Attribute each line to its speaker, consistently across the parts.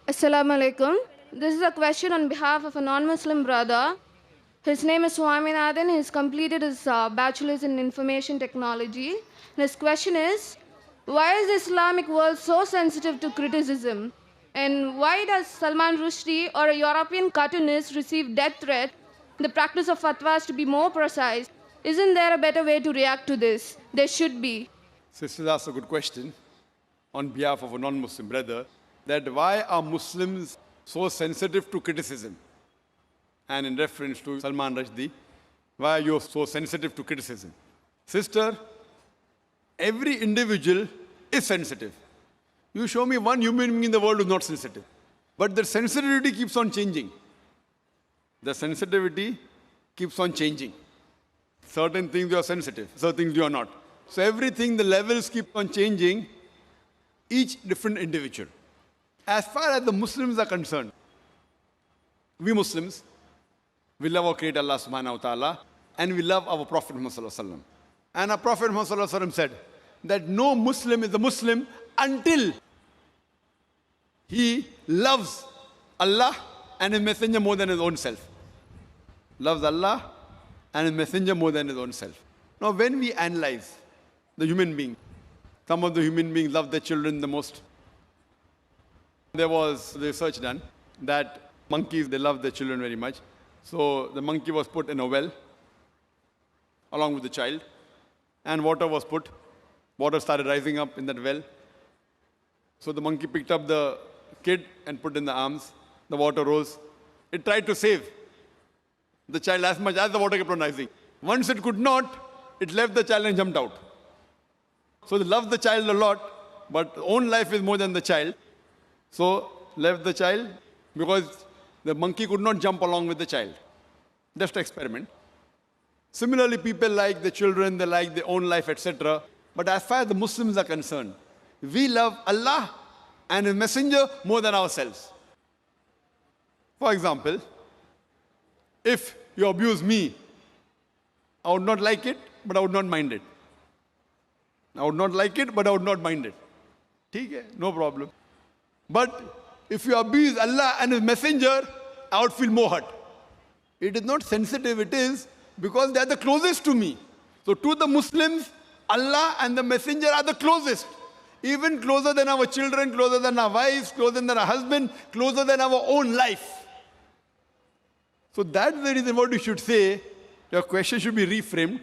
Speaker 1: Assalamu alaikum. This is a question on behalf of a non-Muslim brother. His name is Swaminathan. He's completed his bachelor's in information technology. And his question is, why is the Islamic world so sensitive to criticism? And why does Salman Rushdie or a European cartoonist receive death threat? The practice of fatwas to be more precise. Isn't there a better way to react to this? There should be.
Speaker 2: Sister asked a good question on behalf of a non-Muslim brother, that why are Muslims so sensitive to criticism? And in reference to Salman Rushdie, why are you so sensitive to criticism? Sister, every individual is sensitive. You show me one human being in the world who is not sensitive. But the sensitivity keeps on changing. The sensitivity keeps on changing. Certain things you are sensitive, certain things you are not. So everything, the levels keep on changing, each different individual. As far as the Muslims are concerned, we Muslims, we love our Creator Allah subhanahu wa ta'ala, and we love our Prophet Muhammad sallallahu alaihi wasallam. And our Prophet Muhammad sallallahu alaihi wasallam said that no Muslim is a Muslim until he loves Allah and His Messenger more than his own self. Loves Allah and His Messenger more than his own self. Now when we analyze the human being, some of the human beings love their children the most. There was research done that monkeys, they love their children very much. So the monkey was put in a well along with the child, and water was put. Water started rising up in that well. So the monkey picked up the kid and put in the arms. The water rose. It tried to save the child as much as the water kept on rising. Once it could not, it left the child and jumped out. So they loved the child a lot, but own life is more than the child. So left the child because the monkey could not jump along with the child. Just an experiment. Similarly, people like the children, they like their own life, etc. But as far as the Muslims are concerned, we love Allah and His Messenger more than ourselves. For example, if you abuse me, I would not like it, but I would not mind it. I would not like it, but I would not mind it. ठीक है, no problem. But if you abuse Allah and His Messenger, I would feel more hurt. It is not sensitive, it is because they are the closest to me. So to the Muslims, Allah and the Messenger are the closest. Even closer than our children, closer than our wives, closer than our husband, closer than our own life. So that's the reason what you should say, your question should be reframed,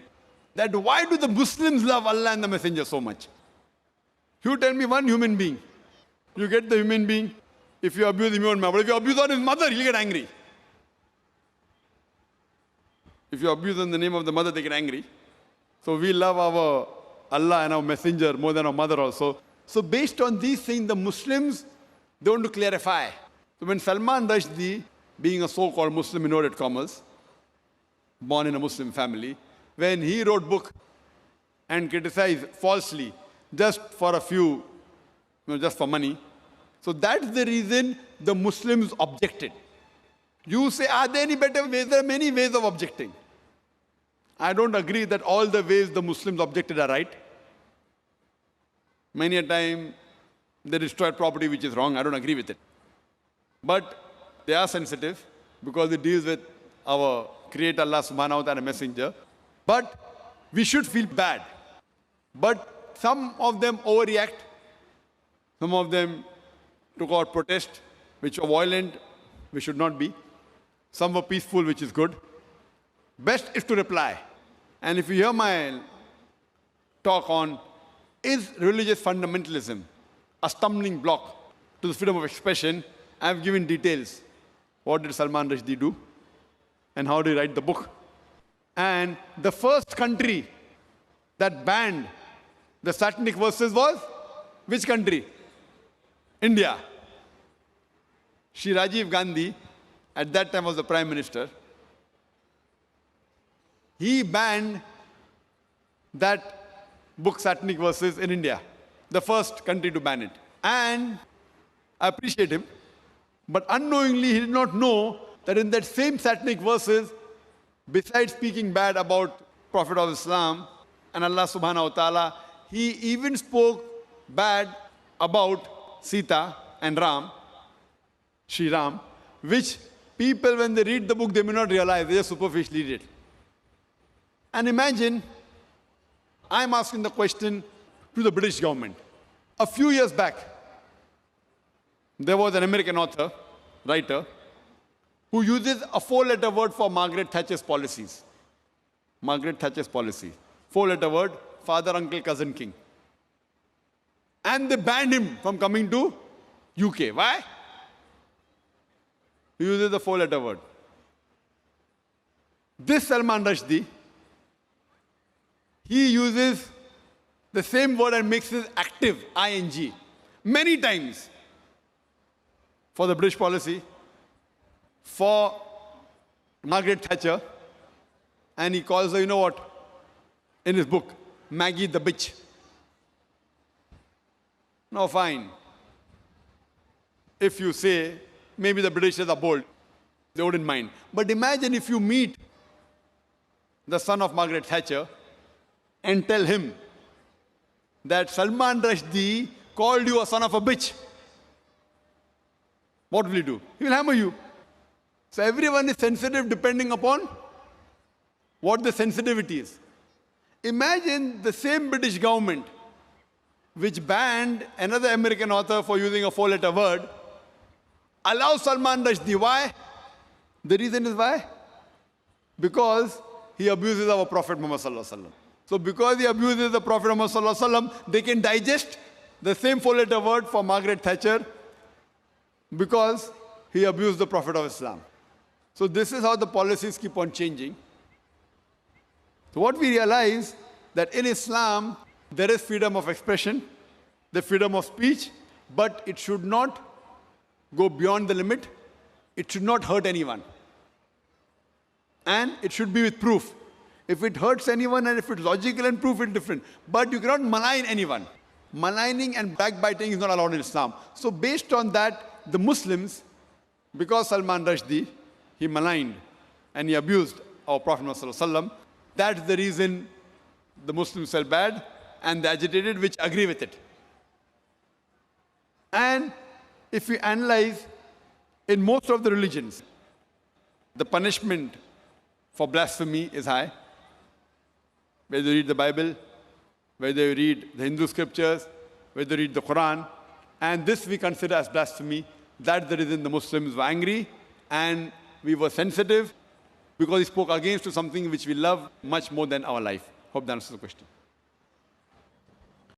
Speaker 2: that why do the Muslims love Allah and the Messenger so much? You tell me one human being. You get the human being, if you abuse him, you won't mind. But if you abuse on his mother, he'll get angry. If you abuse in the name of the mother, they get angry. So we love our Allah and our Messenger more than our mother also. So based on these things, the Muslims, they want to clarify. So when Salman Rushdie, being a so-called Muslim in inverted commas, born in a Muslim family, when he wrote book and criticized falsely, just for a few, just for money. So that's the reason the Muslims objected. You say, are there any better ways? There are many ways of objecting. I don't agree that all the ways the Muslims objected are right. Many a time, they destroyed property which is wrong. I don't agree with it. But they are sensitive because it deals with our Creator Allah subhanahu wa ta'ala Messenger. But we should feel bad. But some of them overreact. Some of them took out protest, which were violent, which should not be. Some were peaceful, which is good. Best is to reply. And if you hear my talk on, is religious fundamentalism a stumbling block to the freedom of expression, I have given details. What did Salman Rushdie do? And how did he write the book? And the first country that banned the satanic verses was which country? India. Shri Rajiv Gandhi, at that time was the Prime Minister. He banned that book, Satanic Verses, in India. The first country to ban it. And I appreciate him. But unknowingly, he did not know that in that same Satanic Verses, besides speaking bad about Prophet of Islam and Allah subhanahu wa ta'ala, he even spoke bad about Sita and Ram. Sri Ram, which people, when they read the book, they may not realize, they just superficially read it. And imagine, I'm asking the question to the British government. A few years back, there was an American author, writer, who uses a 4-letter word for Margaret Thatcher's policies. Margaret Thatcher's policy. 4-letter word, father, uncle, cousin, king. And they banned him from coming to UK. Why? He uses the 4-letter word. This Salman Rushdie, he uses the same word and makes it active, ing, many times for the British policy, for Margaret Thatcher, and he calls her, you know what, in his book, Maggie the bitch. Now fine, if you say, maybe the Britishers are bold, they wouldn't mind. But imagine if you meet the son of Margaret Thatcher and tell him that Salman Rushdie called you a son of a bitch. What will he do? He will hammer you. So everyone is sensitive depending upon what the sensitivity is. Imagine the same British government which banned another American author for using a 4-letter word, allows Salman Rushdie. Why? The reason is why? Because he abuses our Prophet Muhammad Sallallahu Alaihi Wasallam. So because he abuses the Prophet Muhammad Sallallahu Alaihi Wasallam, they can digest the same 4-letter word for Margaret Thatcher because he abused the Prophet of Islam. So this is how the policies keep on changing. So what we realize that in Islam, there is freedom of expression, the freedom of speech, but it should not go beyond the limit. It should not hurt anyone. And it should be with proof. If it hurts anyone and if it's logical and proof, it's different. But you cannot malign anyone. Maligning and backbiting is not allowed in Islam. So based on that, the Muslims, because Salman Rushdie, he maligned and he abused our Prophet ﷺ, that's the reason the Muslims felt bad and they agitated, which agree with it. And if we analyze, in most of the religions, the punishment for blasphemy is high. Whether you read the Bible, whether you read the Hindu scriptures, whether you read the Qur'aan, and this we consider as blasphemy. That's the reason the Muslims were angry and we were sensitive because he spoke against to something which we love much more than our life. Hope that answers the question.